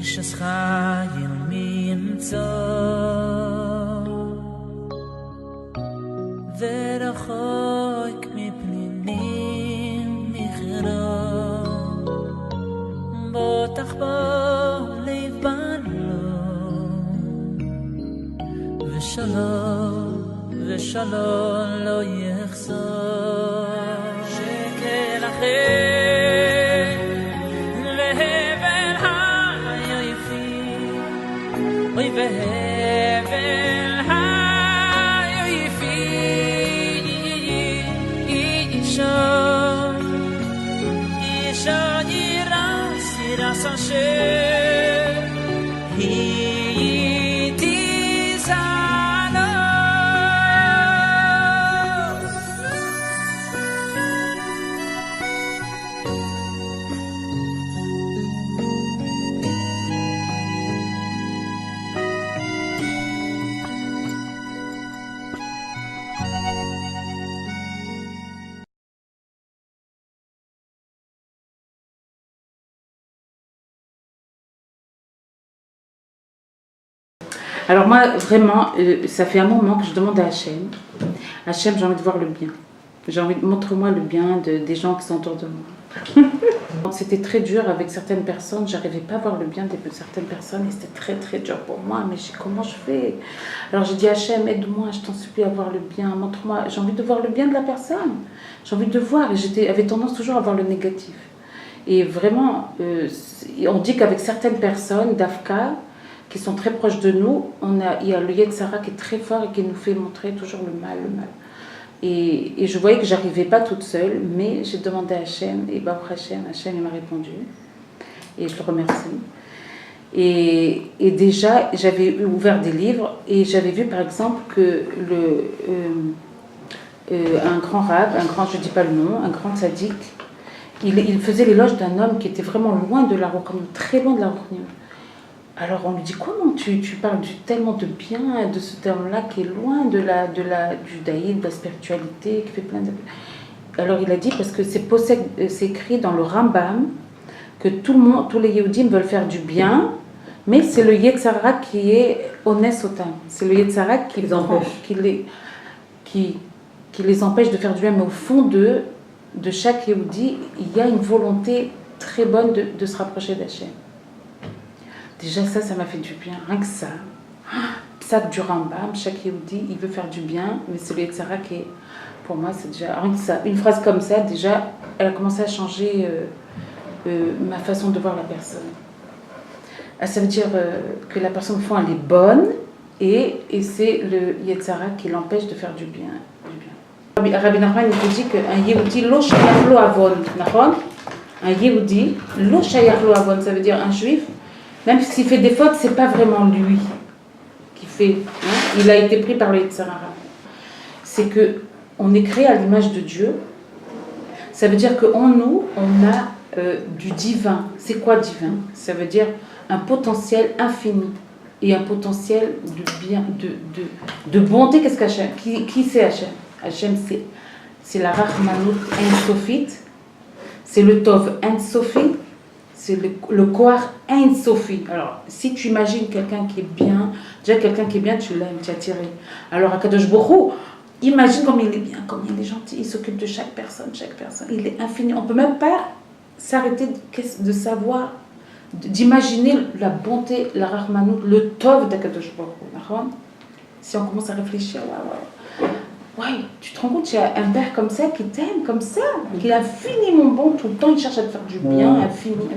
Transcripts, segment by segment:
Israel minzo ורחוק מפנינים נכרה בוטח בלב בלום ושלום לא יחזור שקל אחר להבל היפים אוי והבל היפים אישה ירס אשר היא תזענו Alors moi, vraiment, ça fait un moment que je demande à Hachem. Hachem, j'ai envie de voir le bien. J'ai envie de montre-moi le bien des gens qui sont autour de moi. C'était très dur avec certaines personnes. J'arrivais pas à voir le bien de certaines personnes et c'était très très dur pour moi. Mais comment je fais? Alors j'ai dit Hachem, aide-moi, je t'en supplie à voir le bien. Montre-moi. J'ai envie de voir le bien de la personne. J'ai envie de voir. Et j'avais tendance toujours à voir le négatif. Et vraiment, on dit qu'avec certaines personnes d'Afka, qui sont très proches de nous, il y a le Yetzara qui est très fort et qui nous fait montrer toujours le mal. Et je voyais que j'arrivais pas toute seule, mais j'ai demandé à Hachem, et Baruch Hachem, il m'a répondu, et je le remercie. Et déjà, j'avais ouvert des livres, et j'avais vu par exemple que un grand rab, je dis pas le nom, un grand tzaddik, il faisait l'éloge d'un homme qui était vraiment loin de la Roukha, très loin de la Roukha. Alors on lui dit, comment tu parles tellement de bien de ce terme-là qui est loin du judaïsme, de la spiritualité, qui fait plein de... Alors il a dit, parce que c'est écrit dans le Rambam, que tous les Yehudim veulent faire du bien, mais c'est le Yetzara qui est honnête autant. C'est le Yetzara qui les empêche de faire du bien, mais au fond de chaque Yehudi, il y a une volonté très bonne de se rapprocher d'Hachem. Déjà ça m'a fait du bien, rien que ça. Psak du Rambam, chaque Yehudi, il veut faire du bien, mais c'est le Yetzara qui est, pour moi, c'est déjà, rien que ça. Une phrase comme ça, déjà, elle a commencé à changer ma façon de voir la personne. Ça veut dire que la personne, au fond, elle est bonne, et c'est le Yetzara qui l'empêche de faire du bien. Rabbi Nachman, il te dit qu'un Yehudi, lo shayach lo avon, un Yehudi, lo shayach lo avon, ça veut dire un juif, même s'il fait des fautes, c'est pas vraiment lui qui fait. Il a été pris par le Yetzara. C'est que on est créé à l'image de Dieu. Ça veut dire qu'en nous, on a du divin. C'est quoi divin? Ça veut dire un potentiel infini et un potentiel de bien, de bonté. Qu'est-ce qu'Hachem? Qui c'est Hachem? Hachem, c'est la Rachmanout Ein-Sofit, c'est le Tov Ein-Sofi. C'est le Koar Ein Sofi. Alors, si tu imagines quelqu'un qui est bien, déjà quelqu'un qui est bien, tu l'aimes, tu es attiré. Alors, Akadosh Baruch Hu, imagine comme il est bien, comme il est gentil, il s'occupe de chaque personne, il est infini. On ne peut même pas s'arrêter de savoir, d'imaginer la bonté, la Rahmanout, le Tov d'Akadosh Baruch Hu. Si on commence à réfléchir, ouais, tu te rends compte, il y a un père comme ça qui t'aime comme ça, qui est infiniment bon tout le temps, il cherche à te faire du bien, infini.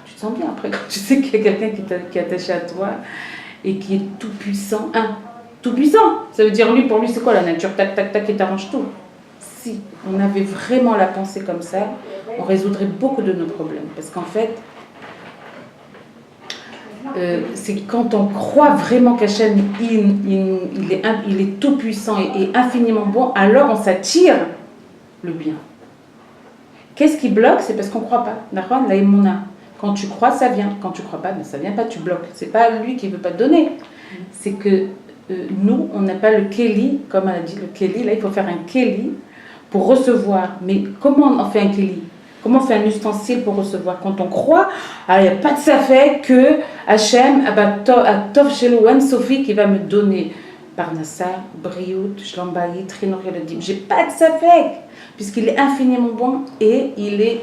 Tu te sens bien après quand tu sais qu'il y a quelqu'un qui est attaché à toi et qui est tout puissant. Tout puissant, ça veut dire pour lui c'est quoi la nature? Tac, tac, tac, et t'arrange tout. Si on avait vraiment la pensée comme ça, on résoudrait beaucoup de nos problèmes. Parce qu'en fait, c'est quand on croit vraiment qu'Hachem il est tout puissant et infiniment bon, alors on s'attire le bien. Qu'est-ce qui bloque? C'est parce qu'on ne croit pas. D'accord? La émouna. Quand tu crois, ça vient. Quand tu ne crois pas, ça ne vient pas, tu bloques. C'est pas lui qui ne veut pas te donner. C'est que nous, on n'a pas le Kéli, comme elle a dit le Kéli. Là, il faut faire un Kéli pour recevoir. Mais comment on fait un Kéli? Comment on fait un ustensile pour recevoir? Quand on croit, alors il n'y a pas de safek que Hachem, Tov Shelouan, Sophie, qui va me donner Parnassa, Briout, Shlambaï, Trinori le Dim. J'ai pas de safek, puisqu'il est infiniment bon et il est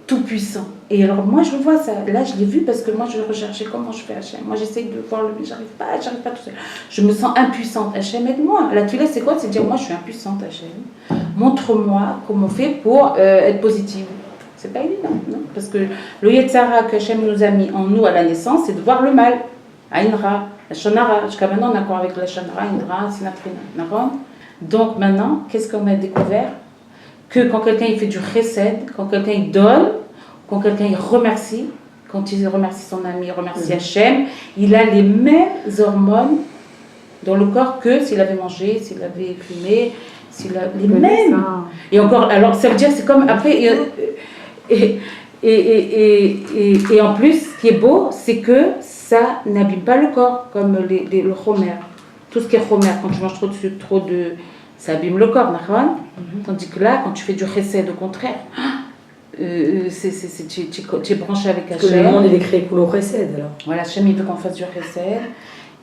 tout puissant. Et alors moi je vois ça, là je l'ai vu parce que moi je recherchais comment je fais Hachem. Moi j'essaye de voir le mais j'arrive pas tout seul. Je me sens impuissante. Hachem, aide-moi. La tuile c'est quoi? C'est dire moi je suis impuissante Hachem. Montre-moi comment on fait pour être positive. C'est pas évident, non? Parce que le Yetzara que Hachem nous a mis en nous à la naissance, c'est de voir le mal. Aïnra, la Shonara. Jusqu'à maintenant on est encore avec la Shonara, Aïnra, Sinatrina. Donc maintenant, qu'est-ce qu'on a découvert? Que quand quelqu'un il fait du chesed, quand quelqu'un il donne, quand quelqu'un il remercie, quand il remercie son ami, il remercie Hachem, il a les mêmes hormones dans le corps que s'il avait mangé, s'il avait fumé, les mêmes. Et encore, alors ça veut dire c'est comme après et en plus, ce qui est beau, c'est que ça n'abîme pas le corps comme le chomer. Tout ce qui est chomer, quand tu manges trop de sucre, ça abîme le corps, tandis que là, quand tu fais du chesed, au contraire, tu es branché avec Hachem. Parce que le monde, il est créé pour le chesed, alors. Voilà, Hachem, il veut qu'on fasse du chesed.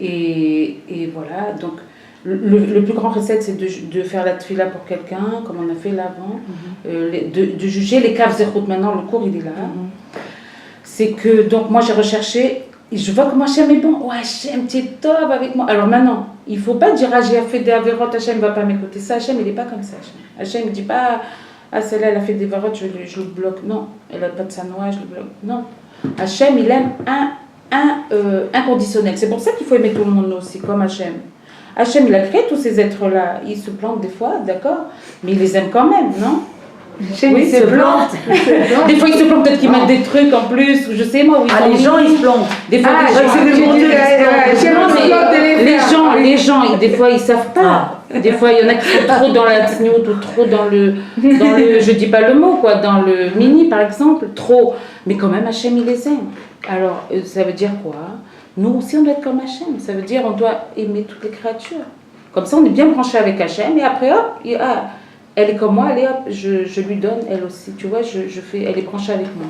Et voilà, donc le plus grand chesed, c'est de faire la tefila pour quelqu'un, comme on a fait là avant, de juger les caves zérout. Maintenant, le cours, il est là. C'est que, donc, moi, j'ai recherché. Et je vois comment Hachem est bon. Oh Hachem, tu es top avec moi. Alors maintenant, il ne faut pas dire j'ai fait des avérotes, Hachem ne va pas m'écouter. Ça, Hachem, il n'est pas comme ça. Hachem ne dit pas celle-là, elle a fait des avérotes, je le bloque. Non, elle n'a pas de sanois, je le bloque. Non. Hachem, il aime inconditionnel. C'est pour ça qu'il faut aimer tout le monde aussi, comme Hachem. Hachem, il a créé tous ces êtres-là. Ils se plantent des fois, d'accord, mais il les aime quand même, non? Hachem, il se plante. Des fois, ils se plantent, peut-être qu'ils mettent des trucs en plus, ou je sais moi. Les gens, ils se plantent. Des fois, les gens, des fois, ils savent pas. Des fois, il y en a qui sont trop dans la tsniout ou trop dans le, je dis pas le mot, quoi, dans le mini, par exemple, trop. Mais quand même, Hachem, il les aime. Alors, ça veut dire quoi? Nous aussi, on doit être comme Hachem. Ça veut dire on doit aimer toutes les créatures. Comme ça, on est bien branché avec Hachem. Et après, hop, elle est comme moi, allez, hop, je lui donne, elle aussi. Tu vois, elle est branchée avec moi.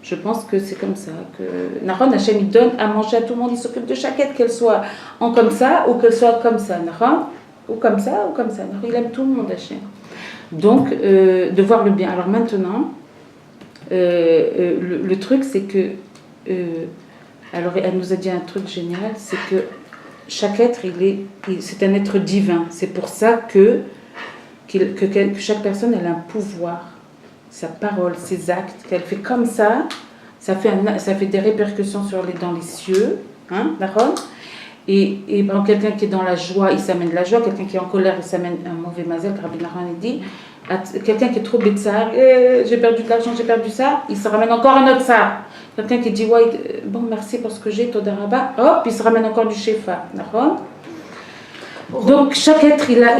Je pense que c'est comme ça. Que Nahon, Hachem, il donne à manger à tout le monde. Il s'occupe de chaque aide, qu'elle soit en comme ça ou qu'elle soit comme ça. Nahon, ou comme ça ou comme ça. Nahon, il aime tout le monde, Hachem. Donc, de voir le bien. Alors maintenant, le truc, c'est que... alors, elle nous a dit un truc génial, c'est que chaque être, c'est un être divin. C'est pour ça que chaque personne, elle a un pouvoir. Sa parole, ses actes, qu'elle fait comme ça, ça fait des répercussions dans les cieux, hein, d'accord? Et par exemple, quelqu'un qui est dans la joie, il s'amène de la joie. Quelqu'un qui est en colère, il s'amène un mauvais mazel. Rabbi Nachman dit, quelqu'un qui est trop bêtard, j'ai perdu de l'argent, j'ai perdu ça, il se ramène encore un autre ça. Quelqu'un qui dit, ouais, bon, merci pour ce que j'ai, Todaraba, hop, il se ramène encore du shefa, d'accord? Donc chaque être, il a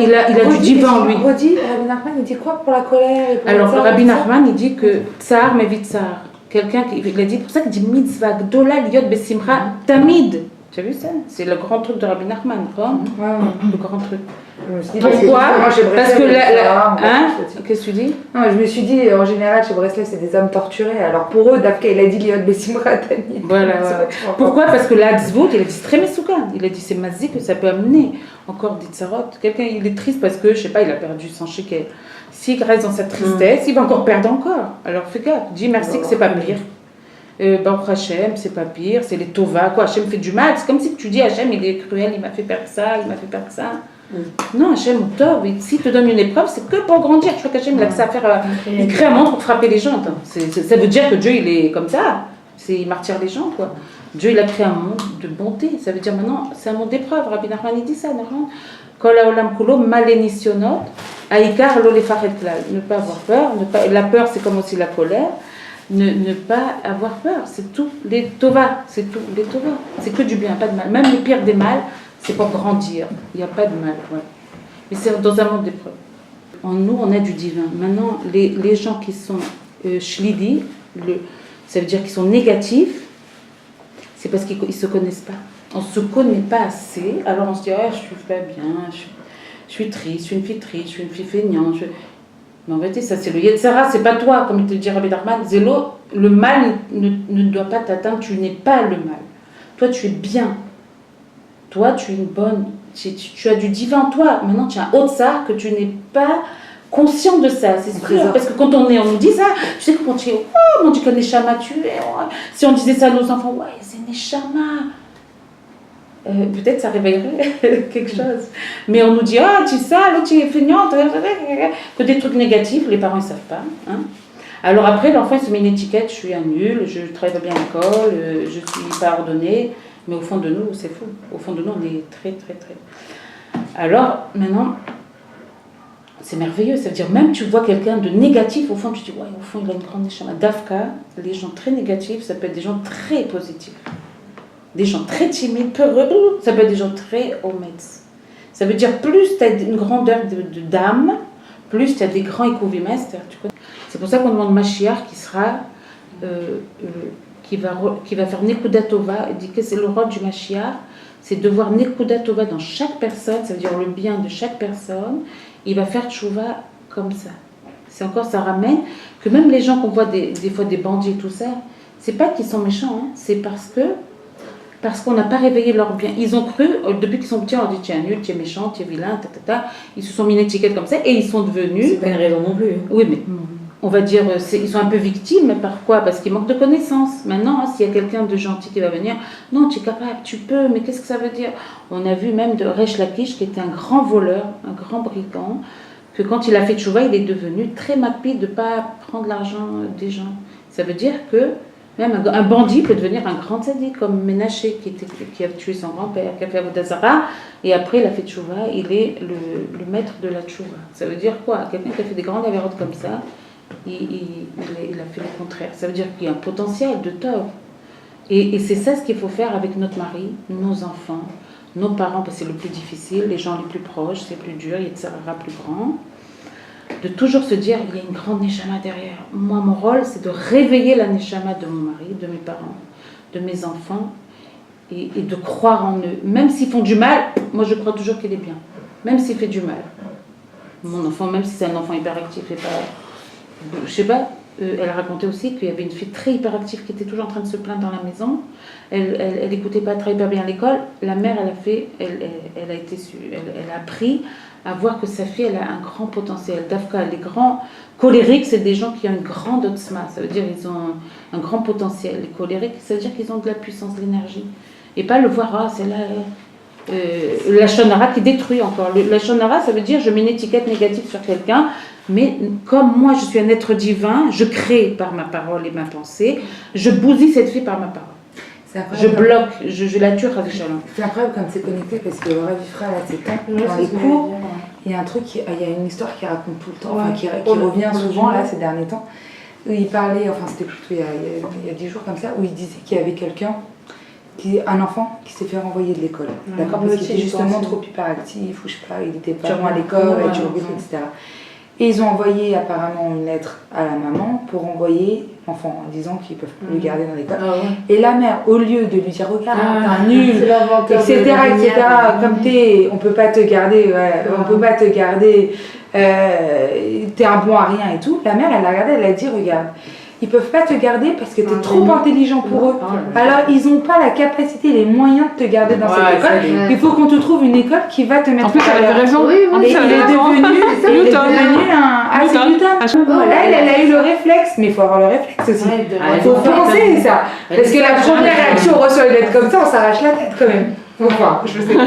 du divin en lui. Rabbi Nachman, il dit quoi pour la colère et pour alors Rabbi Nachman, il dit que tsar mais vite tsar. Quelqu'un il a dit, pour ça qu'il dit mitzvah gdola liot besimcha tamid. Tu as vu ça? C'est le grand truc de Rabbi Nachman, le grand truc. Pourquoi? Parce que qu'est-ce que tu dis? Non, je me suis dit, en général, chez Breslev, c'est des hommes torturés. Alors pour eux, Dafka, il a dit liot besimcha tamid. Voilà. Pourquoi? Parce que l'Atzvut, il a dit c'est très mesoukan. Il a dit c'est mazik que ça peut amener encore des tsarot. Quelqu'un, il est triste parce que, je sais pas, il a perdu son shekel. S'il reste dans cette tristesse, il va encore perdre encore. Alors fais gaffe, dis merci que c'est pas pire. Baruch Hashem, c'est pas pire, c'est les tova, quoi. Hachem fait du mal. C'est comme si tu dis Hachem, il est cruel, il m'a fait perdre ça, il m'a fait perdre ça. Non, Hachem, tov, s'il te donne une épreuve, c'est que pour grandir. Tu vois qu'Hachem, il a que ça à faire. Il crée un monde pour frapper les gens. Ça veut dire que Dieu, il est comme ça. Il martyre les gens, quoi. Dieu, il a créé un monde de bonté. Ça veut dire maintenant, c'est un monde d'épreuve. Rabbi Nachman, il dit ça, Nachman. Kol haolam kulo malenisionot, aïkar lo lefaret klal. Ne pas avoir peur. La peur, c'est comme aussi la colère. Ne pas avoir peur. C'est tout. Les tova, c'est tout. Les tova. C'est que du bien, pas de mal. Même le pire des mal, c'est pour grandir. Il n'y a pas de mal. Ouais. Mais c'est dans un monde d'épreuve. En nous, on a du divin. Maintenant, les gens qui sont shlidi, ça veut dire qu'ils sont négatifs, c'est parce qu'ils ne se connaissent pas. On ne se connaît pas assez, alors on se dit, je suis pas bien, je suis triste, je suis une fille triste, je suis une fille feignante. Mais en vérité, ça c'est le Yetzara, c'est pas toi, comme te dit Rabbi Nachman. Zélo, le mal ne doit pas t'atteindre, tu n'es pas le mal. Toi, tu es bien. Toi, tu es une bonne. Tu as du divin en toi. Maintenant, tu as un haut tsar que tu n'es pas conscient de ça, c'est sûr. Parce que quand on nous dit ça, tu sais que quand tu es, oh mon Dieu, quel Neshama tu es. Oh. Si on disait ça à nos enfants, ouais, c'est Neshama. Peut-être ça réveillerait quelque chose. Mais on nous dit, ah, tu es sale, tu es feignante, que des trucs négatifs, les parents ne savent pas. Hein. Alors après, l'enfant il se met une étiquette, je suis un nul, je travaille pas bien à l'école, je suis pas ordonnée. Mais au fond de nous, c'est fou. Au fond de nous, on est très, très, très. Alors, maintenant, c'est merveilleux. Ça veut dire, même tu vois quelqu'un de négatif, au fond, tu te dis, ouais, au fond, il a une grande neshama. Dafka, les gens très négatifs, ça peut être des gens très positifs. Des gens très timides, peureux, ça peut être des gens très honnêtes. Ça veut dire, plus tu as une grandeur d'âme, plus tu as des grands écouviments. C'est pour ça qu'on demande Mashiach qui sera... qui va faire Nekuda Tova, il dit que c'est le rôle du Mashiach, c'est de voir Nekuda Tova dans chaque personne, ça veut dire le bien de chaque personne, il va faire Tchouva comme ça. C'est encore, ça ramène que même les gens qu'on voit des fois des bandits et tout ça, c'est pas qu'ils sont méchants, hein, c'est parce qu'on n'a pas réveillé leur bien. Ils ont cru, depuis qu'ils sont petits, on leur dit tu es nul, tu es méchant, tu es vilain, ils se sont mis une étiquette comme ça et ils sont devenus... C'est pas une raison non plus. Oui, mais... On va dire, ils sont un peu victimes, par quoi? Parce qu'ils manquent de connaissances. Maintenant, hein, s'il y a quelqu'un de gentil qui va venir, non, tu es capable, tu peux, mais qu'est-ce que ça veut dire? On a vu même de Resh Lakish, qui était un grand voleur, un grand brigand, que quand il a fait tchouva, il est devenu très rapide de ne pas prendre l'argent des gens. Ça veut dire que même un bandit peut devenir un grand tzaddik, comme Ménaché, qui a tué son grand-père, qui a fait Avodah Zarah, et après il a fait tchouva, il est le maître de la tchouva. Ça veut dire quoi? Quelqu'un qui a fait des grandes avérotes comme ça, il a fait le contraire. Ça veut dire qu'il y a un potentiel de tort. Et c'est ça ce qu'il faut faire avec notre mari, nos enfants, nos parents, parce que c'est le plus difficile, les gens les plus proches, c'est plus dur, il y a Tzara plus grand. De toujours se dire, il y a une grande Neshama derrière. Moi, mon rôle, c'est de réveiller la Neshama de mon mari, de mes parents, de mes enfants, et de croire en eux. Même s'ils font du mal, moi je crois toujours qu'il est bien. Même s'il fait du mal. Mon enfant, même si c'est un enfant hyperactif et pas... Je sais pas, elle racontait aussi qu'il y avait une fille très hyperactive qui était toujours en train de se plaindre dans la maison. Elle écoutait pas très bien à l'école. La mère, elle a appris à voir que sa fille, elle a un grand potentiel. Dafka, les grands colériques, c'est des gens qui ont une grande otzma. Ça veut dire qu'ils ont un grand potentiel. Les colériques, ça veut dire qu'ils ont de la puissance, de l'énergie. Et pas le voir, ah, c'est là... la shonara qui détruit encore. La shonara, ça veut dire je mets une étiquette négative sur quelqu'un, mais comme moi je suis un être divin, je crée par ma parole et ma pensée, je bousille cette fille par ma parole. Je bloque, je la tue avec Shalom. C'est incroyable comme c'est connecté parce que Rav Yifra, là, c'est temps, dans les cours, il y a un truc, il y a une histoire qui raconte tout le temps, enfin, qui revient souvent là ces derniers temps, où il parlait, enfin c'était plutôt il y a 10 jours comme ça, où il disait qu'il y avait quelqu'un, un enfant qui s'est fait renvoyer de l'école, d'accord, parce qu'il était justement trop hyperactif, ou je sais pas, il était pas loin à l'école, etc. Et ils ont envoyé apparemment une lettre à la maman pour envoyer l'enfant en disant qu'ils peuvent plus le garder dans l'école. Et la mère, au lieu de lui dire regarde, t'es un nul, etc., comme on peut pas te garder, on peut pas te garder, t'es un bon à rien et tout. La mère, elle l'a regardé, elle a dit regarde. Ils peuvent pas te garder parce que tu es trop intelligent pour eux. Alors, ils n'ont pas la capacité, les moyens de te garder dans cette école. Il faut qu'on te trouve une école qui va te mettre... En plus, elle avait raison. Et il est devenu un... c'est Newton. Là, elle a eu le réflexe. Mais il faut avoir le réflexe aussi. Il faut penser ça. Parce que la première réaction, on reçoit une lettre comme ça, on s'arrache la tête quand même. Enfin, je sais pas,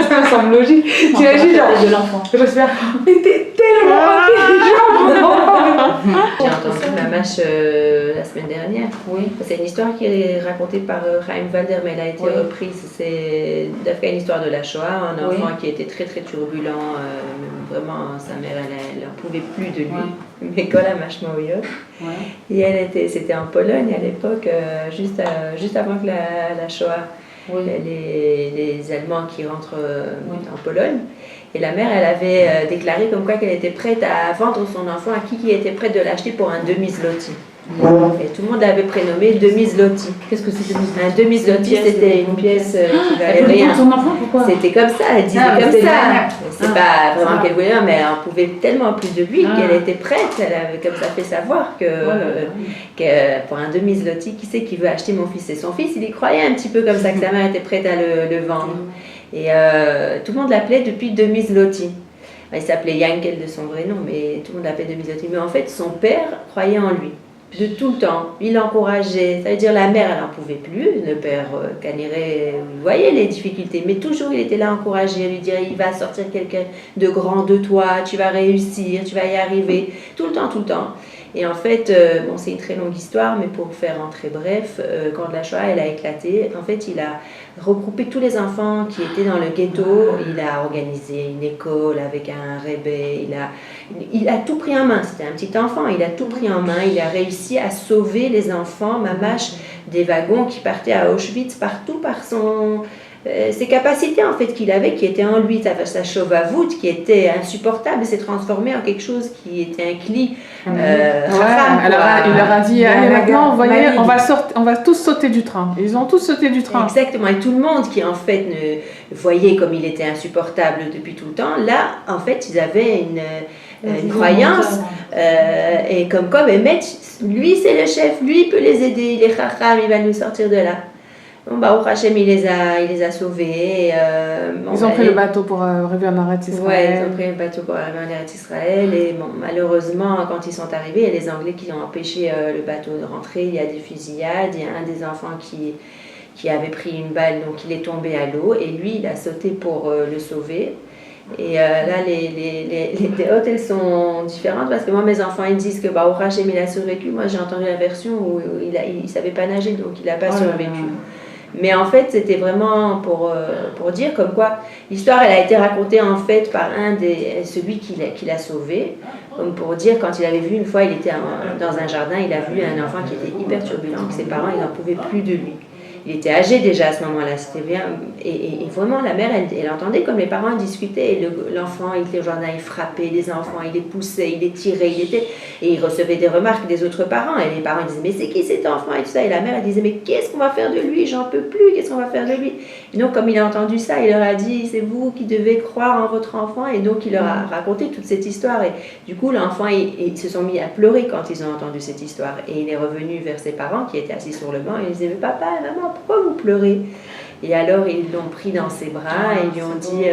ça me semble logique. Tu imagines, genre, de l'enfant. J'espère, mais t'es tellement intelligent. J'ai entendu ma mâche la semaine dernière. Oui. C'est une histoire qui est racontée par Chaim Walder, mais elle a été reprise. C'est d'après une histoire de la Shoah, un enfant qui était très très turbulent. Vraiment, sa mère, elle n'en pouvait plus de lui. Mais quand la mâche Maoyot. Et c'était en Pologne à l'époque, juste avant que la Shoah. Les Allemands qui rentrent en Pologne. Et la mère, elle avait déclaré comme quoi qu'elle était prête à vendre son enfant à qui était prête de l'acheter pour un demi-zloty. Et tout le monde l'avait prénommé demi-zloty. Qu'est-ce que c'est Un demi-zloty, c'était une pièce qui valait Elle rien. pour son enfant, pourquoi? C'était comme ça, elle disait comme ça. C'est pas vraiment qu'elle voulait, mais elle en pouvait tellement plus de lui qu'elle était prête. Elle avait comme ça fait savoir que pour un demi-zloty, qui c'est qui veut acheter mon fils? Et son fils, il y croyait un petit peu comme ça, que sa mère était prête à le vendre. Et tout le monde l'appelait depuis demi-zloty. Il s'appelait Yankel de son vrai nom, mais tout le monde l'appelait demi-zloty. Mais en fait, son père croyait en lui. De tout le temps, il l'encourageait, ça veut dire la mère elle n'en pouvait plus, le père Caniré voyait les difficultés, mais toujours il était là encouragé, lui dire il va sortir quelqu'un de grand de toi, tu vas réussir, tu vas y arriver, tout le temps. Et en fait, bon, c'est une très longue histoire, mais pour faire rentrer bref, quand la Shoah elle a éclaté, en fait il a regroupé tous les enfants qui étaient dans le ghetto, il a organisé une école avec un rebbe, il a tout pris en main, c'était un petit enfant, il a tout pris en main, il a réussi à sauver les enfants, mamache, des wagons qui partaient à Auschwitz partout par ses capacités en fait qu'il avait, qui étaient en lui, sa chovavout qui était insupportable, s'est transformé en quelque chose qui était un cli. Alors il leur a dit allez maintenant, on va tous sauter du train. Ils ont tous sauté du train. Exactement, et tout le monde qui en fait voyait comme il était insupportable depuis tout le temps, là en fait ils avaient une croyance et comme lui c'est le chef, lui il peut les aider, il est chacham, il va nous sortir de là. Bon, Baruch Hashem, il les a sauvés. Ils ont pris le bateau pour arriver en Eretz Israël. Ouais, ils ont pris le bateau pour arriver en Eretz Israël. Et bon, malheureusement, quand ils sont arrivés, il y a les Anglais qui ont empêché le bateau de rentrer. Il y a des fusillades. Il y a un des enfants qui avait pris une balle, donc il est tombé à l'eau. Et lui, il a sauté pour le sauver. Et là, les déotes, elles sont différentes parce que moi, mes enfants, ils disent que Baruch Hashem, il a survécu. Moi, j'ai entendu la version où il savait pas nager, donc il n'a pas survécu. Mais en fait, c'était vraiment pour dire comme quoi l'histoire, elle a été racontée en fait par celui qui l'a sauvé. Comme pour dire, quand il avait vu une fois, il était dans un jardin, il a vu un enfant qui était hyper turbulent, que ses parents, ils n'en pouvaient plus de lui. Il était âgé déjà à ce moment-là, c'était bien. Et vraiment, la mère, elle entendait comme les parents discutaient. Et l'enfant, il était au jardin, il frappait les enfants, il les poussait, il les tirait, et il recevait des remarques des autres parents. Et les parents disaient, mais c'est qui cet enfant et tout ça. Et la mère, elle disait, mais qu'est-ce qu'on va faire de lui? J'en peux plus, qu'est-ce qu'on va faire de lui? Et donc, comme il a entendu ça, il leur a dit, c'est vous qui devez croire en votre enfant. Et donc, il leur a raconté toute cette histoire. Et du coup, l'enfant, ils se sont mis à pleurer quand ils ont entendu cette histoire. Et il est revenu vers ses parents qui étaient assis sur le banc. Et il disait, mais papa, maman, pourquoi vous pleurez? Et alors ils l'ont pris dans ses bras et ils lui ont dit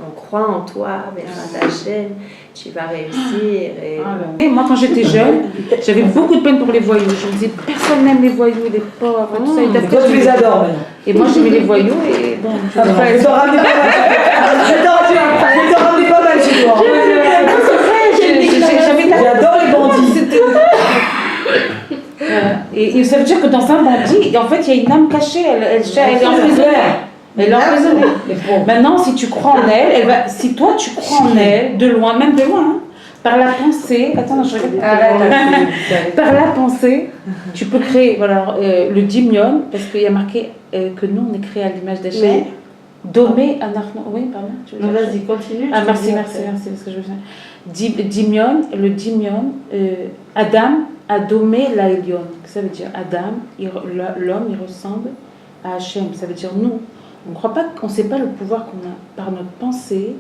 on croit en toi, mais ta chaîne, tu vas réussir. Et moi quand j'étais jeune, j'avais beaucoup de peine pour les voyous. Je me disais personne n'aime les voyous, les pauvres, tout ça. Et toi tu les adores maintenant. Et moi j'aimais les voyous et bon. Je t'en ramenais pas mal chez toi. J'adore les bandits. Et ça veut dire que dans un bandit, en fait, il y a une âme cachée, elle est emprisonnée. Elle est emprisonnée. Maintenant, si tu crois en elle, si toi tu crois en elle, de loin, même de loin, par la pensée, attends, je regarde. Par la pensée, tu peux créer le dimion, parce qu'il y a marqué que nous, on est créé à l'image d'Hachem. Domé Anachno. Oui, pardon. Non, vas-y, continue. Ah, merci, c'est ce que je veux dire. Dimion, le dimion, Adam a domé l'Aelion. Ça veut dire Adam, l'homme, il ressemble à Hachem. Ça veut dire nous. On ne croit pas qu'on ne sait pas le pouvoir qu'on a par notre pensée.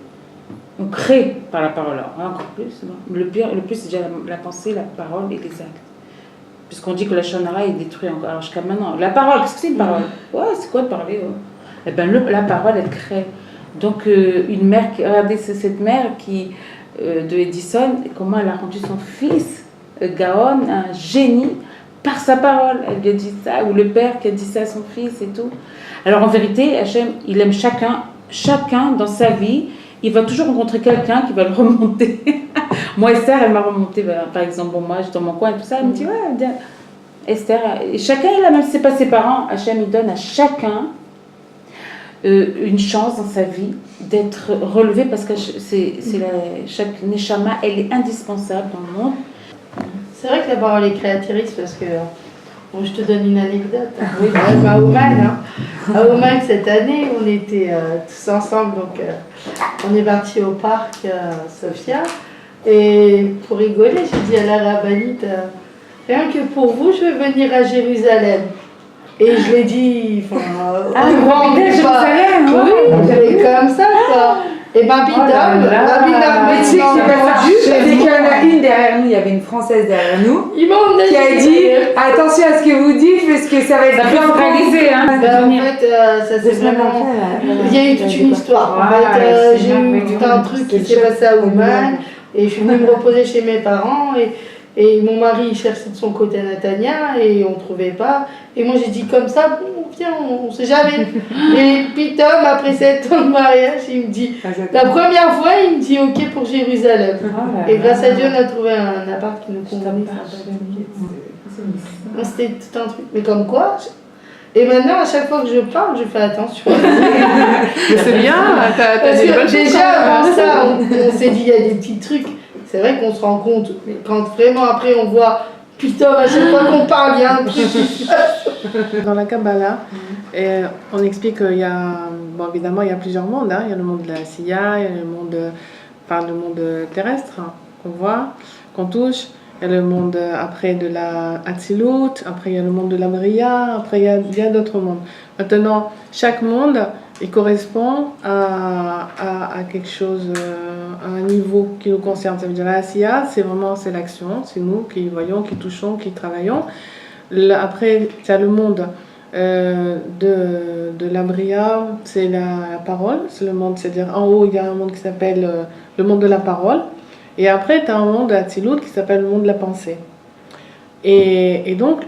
On crée par la parole. Alors, encore plus. Le plus, c'est déjà la pensée, la parole et les actes. Puisqu'on dit que la Shonara est détruite encore. Alors, jusqu'à maintenant. La parole, qu'est-ce que c'est une parole? Ouais, c'est quoi de parler? Eh ben, la parole, elle crée. Donc, une mère, regardez, c'est cette mère de Edison, comment elle a rendu son fils, Gaon, un génie, par sa parole. Elle lui a dit ça, ou le père qui a dit ça à son fils et tout. Alors, en vérité, Hachem, il aime chacun dans sa vie. Il va toujours rencontrer quelqu'un qui va le remonter. Moi, Esther, elle m'a remonté, par exemple, moi, j'étais dans mon coin et tout ça. Elle me dit, ouais, Esther, et chacun, même si ce n'est pas ses parents, Hachem, il donne à chacun une chance dans sa vie d'être relevé parce que chaque neshama, elle est indispensable dans le monde. C'est vrai que la parole est créatrice parce que, bon, je te donne une anecdote. Oui, à Ouman, à Ouman cette année, on était tous ensemble, donc on est parti au parc Sophia et pour rigoler, j'ai dit à la rabbinite, rien que pour vous, je vais venir à Jérusalem. Et je l'ai dit, enfin, Jérusalem, oui, comme ça, quoi. Et ma bidon, Mais tu sais que c'est pas ça. C'est qu'il y en a une derrière nous, il y avait une Française derrière nous, ils m'ont emmené qui a dit attention à ce que vous dites parce que ça va être bien réalisé, hein. Ben, en fait, ça c'est vraiment. Il y a eu toute une histoire. En fait, j'ai eu tout un truc qui s'est passé à Ouman et je suis venue me reposer chez mes parents et mon mari il cherchait de son côté Natania et on ne trouvait pas. Et moi j'ai dit comme ça, bon, viens, on ne sait jamais. Et puis Tom, après 7 ans de mariage, il me dit, la première fois, il me dit ok pour Jérusalem. Et grâce à Dieu, on a trouvé un appart qui nous convenait. C'était tout un truc. Mais comme quoi, et maintenant, à chaque fois que je parle, je fais attention. Mais c'est bien, t'as Parce des que bonnes choses. déjà, avant ça, on s'est dit, il y a des petits trucs. C'est vrai qu'on se rend compte, mais quand vraiment après on voit, putain, à chaque fois qu'on parle, il y a un truc qui se passe. Dans la Kabbalah, on explique qu'il y a, bon, évidemment, il y a plusieurs mondes. Hein. Il y a le monde de la Siya, il y a le monde terrestre qu'on voit, qu'on touche. Il y a le monde après de la Hatzilut, après il y a le monde de la Bria, après il y a bien d'autres mondes. Maintenant, chaque monde, il correspond à quelque chose, à un niveau qui nous concerne. Ça veut dire la Asiya, c'est l'action, c'est nous qui voyons, qui touchons, qui travaillons. Après, il y a le monde de la Bria, c'est la parole, c'est le monde, c'est-à-dire en haut, il y a un monde qui s'appelle le monde de la parole. Et après, tu as un monde d'Hatzilut qui s'appelle le monde de la pensée. Et donc,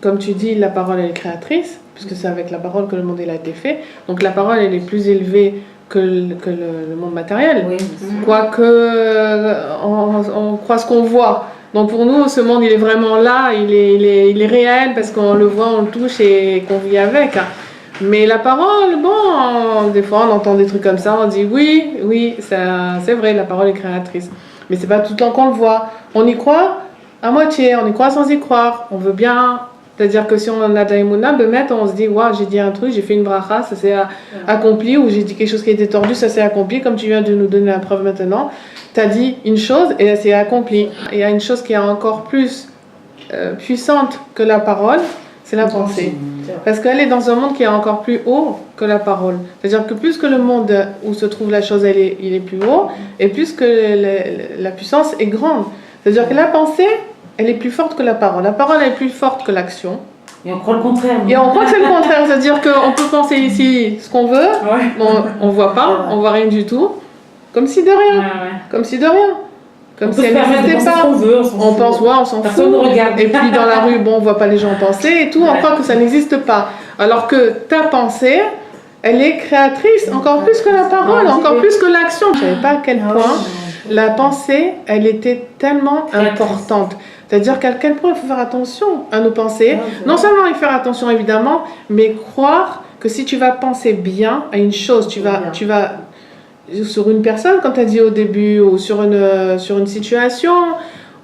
comme tu dis, la parole elle est créatrice, puisque c'est avec la parole que le monde a été fait. Donc la parole elle est plus élevée que le monde matériel. Oui. Quoique on croit ce qu'on voit. Donc pour nous, ce monde il est vraiment là, il est réel parce qu'on le voit, on le touche et qu'on vit avec. Mais la parole, bon, des fois on entend des trucs comme ça, on dit oui, c'est vrai, la parole est créatrice. Mais c'est pas tout le temps qu'on le voit. On y croit à moitié, on y croit sans y croire. On veut bien, c'est-à-dire que si on en a de l'aïmouna, on se dit, waouh, j'ai dit un truc, j'ai fait une bracha, ça s'est accompli, ou j'ai dit quelque chose qui était tordu, ça s'est accompli, comme tu viens de nous donner la preuve maintenant. Tu as dit une chose et elle s'est accomplie. Et il y a une chose qui est encore plus puissante que la parole, c'est la pensée. Parce qu'elle est dans un monde qui est encore plus haut que la parole. C'est-à-dire que plus que le monde où se trouve la chose, il est plus haut, et plus que la puissance est grande. C'est-à-dire que la pensée, elle est plus forte que la parole. La parole est plus forte que l'action. Et on croit le contraire. Et on croit que c'est le contraire. C'est-à-dire qu'on peut penser ici ce qu'on veut, on ne voit pas, on ne voit rien du tout, comme si de rien. Comme si de rien. Comme si elle n'existait pas. On pense, on s'en fout. Et puis dans la rue, bon, on voit pas les gens penser et tout, on croit que ça n'existe pas. Alors que ta pensée, elle est créatrice, encore plus que la parole, encore plus que l'action. Je ne savais pas à quel point la pensée, elle était tellement importante. C'est-à-dire qu'à quel point il faut faire attention à nos pensées. Non seulement y faire attention évidemment, mais croire que si tu vas penser bien à une chose, tu vas sur une personne, comme tu as dit au début, ou sur une situation,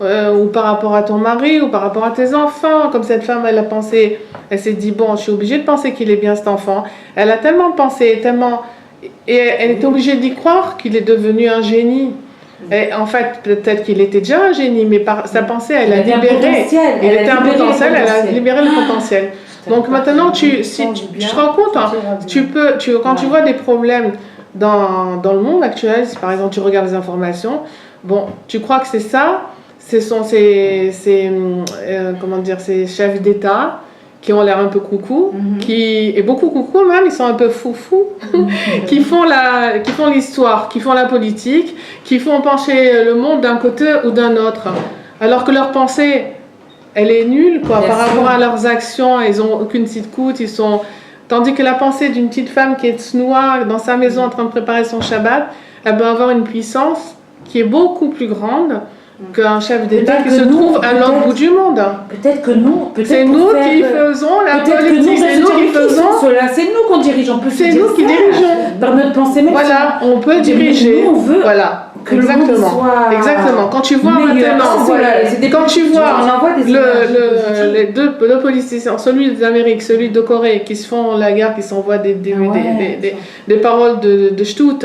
ou par rapport à ton mari, ou par rapport à tes enfants, comme cette femme, elle a pensé, elle s'est dit, bon, je suis obligée de penser qu'il est bien cet enfant. Elle a tellement pensé, et elle était obligée d'y croire qu'il est devenu un génie. Et en fait, peut-être qu'il était déjà un génie, mais par sa pensée, elle a libéré. Il était un potentiel, elle a libéré le potentiel. Donc maintenant, tu te rends compte, hein, quand tu vois des problèmes dans le monde actuel, si par exemple tu regardes les informations, bon, tu crois que c'est ça, ce sont ces chefs d'État qui ont l'air un peu coucou, et beaucoup coucou même, ils sont un peu foufou, qui font l'histoire, qui font la politique, qui font pencher le monde d'un côté ou d'un autre, alors que leur pensée, elle est nulle par rapport à leurs actions, ils n'ont aucune petite coûte, tandis que la pensée d'une petite femme qui est tsnoua dans sa maison en train de préparer son Shabbat, elle peut avoir une puissance qui est beaucoup plus grande qu'un chef d'État qui se trouve à l'autre bout du monde. Peut-être que nous, c'est nous qui faisons la politique, c'est nous qui faisons. C'est nous qu'on dirige, on peut c'est nous qui dirigeons. Par notre pensée même. Voilà, on peut diriger. Nous, on veut. Voilà. Que Exactement. Quand tu vois maintenant, quand tu vois les deux politiciens, celui d'Amérique, celui de Corée, qui se font la guerre, qui s'envoient des paroles de shtout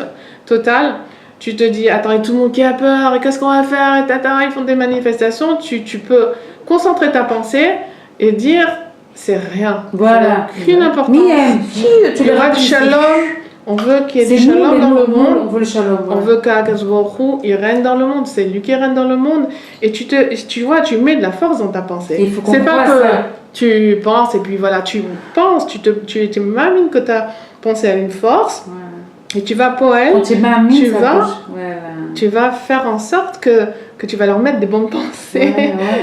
total, tu te dis, attends, il y a tout le monde qui a peur, et qu'est-ce qu'on va faire, et tata, ils font des manifestations, tu peux concentrer ta pensée et dire, c'est rien. Voilà. Ça n'a aucune importance. Tu Il y aura du shalom. On veut qu'il y ait du shalom dans le monde. On veut le shalom. On veut qu'Akadosh Baruch Hu, il règne dans le monde. C'est lui qui règne dans le monde. Et tu vois, tu mets de la force dans ta pensée. Il faut qu'on c'est pas voit que ça. tu penses et puis voilà, tu penses, tu m'imagines que ta pensée a une force. Et tu vas poète, Quand tu vas faire en sorte que tu vas leur mettre des bonnes pensées.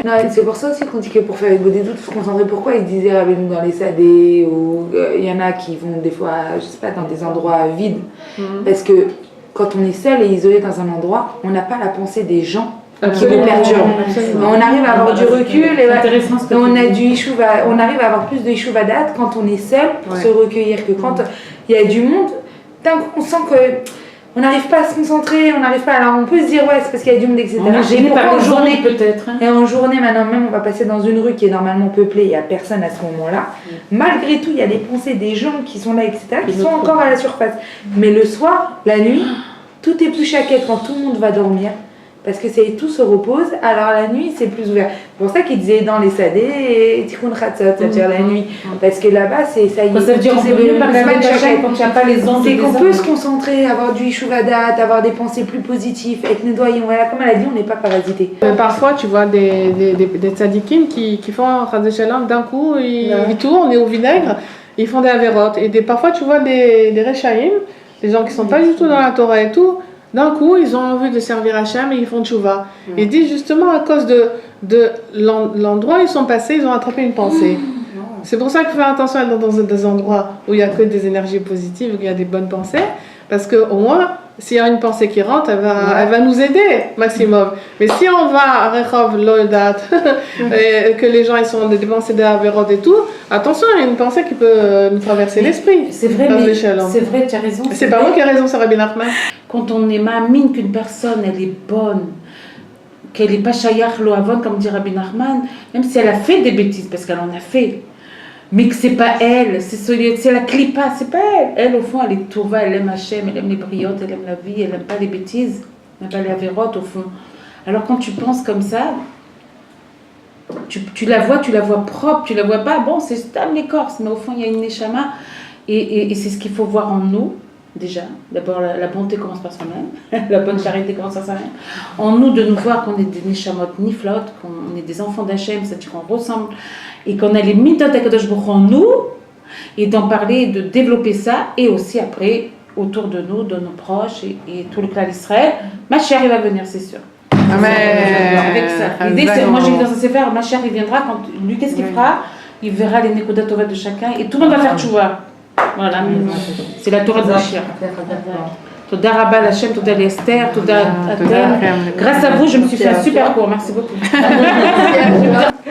Non, c'est pour ça aussi qu'on dit que pour faire des doutes, il faut se concentrer. Pourquoi ils disaient avec-nous dans les sadés, ou il y en a qui vont des fois, je sais pas, dans des endroits vides. Parce que quand on est seul et isolé dans un endroit, on n'a pas la pensée des gens qui nous perturbent. On arrive à avoir du recul et on arrive à avoir plus de ishuvadat quand on est seul pour se recueillir que quand il y a du monde. D'un coup, on sent que on n'arrive pas à se concentrer, on n'arrive pas. Alors on peut se dire ouais, c'est parce qu'il y a du monde, etc. On est gêné par les journées peut-être. Et en journée, maintenant même, on va passer dans une rue qui est normalement peuplée, il n'y a personne à ce moment-là. Malgré tout, il y a des pensées des gens qui sont là, etc., qui sont encore à la surface. Mais le soir, la nuit, tout est plus chaquette quand tout le monde va dormir. Parce que tout se repose, alors la nuit c'est plus ouvert. C'est pour ça qu'ils disaient dans les sadés, tikkun chatzot, c'est-à-dire la nuit. Parce que là-bas, ça y est. Ça veut dire qu'on peut mieux parler avec la chaîne quand il n'y a pas les ondes. C'est qu'on peut se concentrer, avoir du ishuvadat, avoir des pensées plus positives, être nettoyé. Voilà, comme elle a dit, on n'est pas parasité. Parfois, tu vois des tzadikim qui font un chas de shalom, d'un coup, ils tournent et au vinaigre, ils font des avérotes. Et parfois, tu vois des rechaïm, des gens qui ne sont pas du tout dans la Torah et tout. D'un coup, ils ont envie de servir Hachem et ils font tchouva. Ils disent justement à cause de l'endroit où ils sont passés, ils ont attrapé une pensée. C'est pour ça qu'il faut faire attention à être dans des endroits où il n'y a que des énergies positives, où il y a des bonnes pensées. Parce qu'au moins, s'il y a une pensée qui rentre, elle va nous aider maximum. Mais si on va à Rechov, Loedat, et que les gens ils sont des pensées d'Averod et tout, attention, il y a une pensée qui peut nous traverser l'esprit. C'est vrai, mais c'est vrai, tu as raison. C'est pas moi qui ai raison, c'est Rabbi Nachman. Quand on est mamine qu'une personne, elle est bonne, qu'elle n'est pas shayach lo avon, comme dit Rabbi Nachman, même si elle a fait des bêtises, parce qu'elle en a fait, mais que c'est pas elle, c'est la clipa, c'est pas elle. Elle, au fond, elle est touva, elle aime Hachem, elle aime les briottes, elle aime la vie, elle aime pas les bêtises, elle aime pas les avérotes, au fond. Alors quand tu penses comme ça, tu la vois propre, tu la vois pas, bon, c'est stable l'écorce, mais au fond, il y a une neshama, et c'est ce qu'il faut voir en nous, déjà. D'abord, la bonté commence par soi-même, la bonne charité commence par soi-même. En nous, de nous voir qu'on est des neshamot niflot, qu'on est des enfants d'Hachem, c'est-à-dire qu'on ressemble, et qu'on a les mitot HaKadosh Baruch Hu en nous, et d'en parler, de développer ça, et aussi après, autour de nous, de nos proches, et tout le clan d'Israël, ma chère, il va venir, c'est sûr. Amen. Avec ça. L'idée, c'est, moi j'ai dit dans ce séfer, ma chère, il viendra, quand lui, qu'est-ce qu'il fera? Il verra les Nekudat Tova de chacun, et tout le monde va faire tchouva. Voilà, c'est la Torah de Mashiach. Toda Rabba Hashem, Toda Esther, Toda Atem. Grâce à vous, je me suis fait un super cours. Merci beaucoup.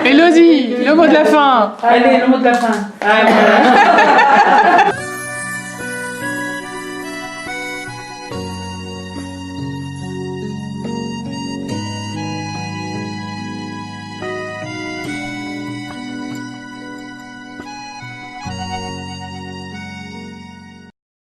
Elodie, le mot de la fin. Allez, le mot de la fin.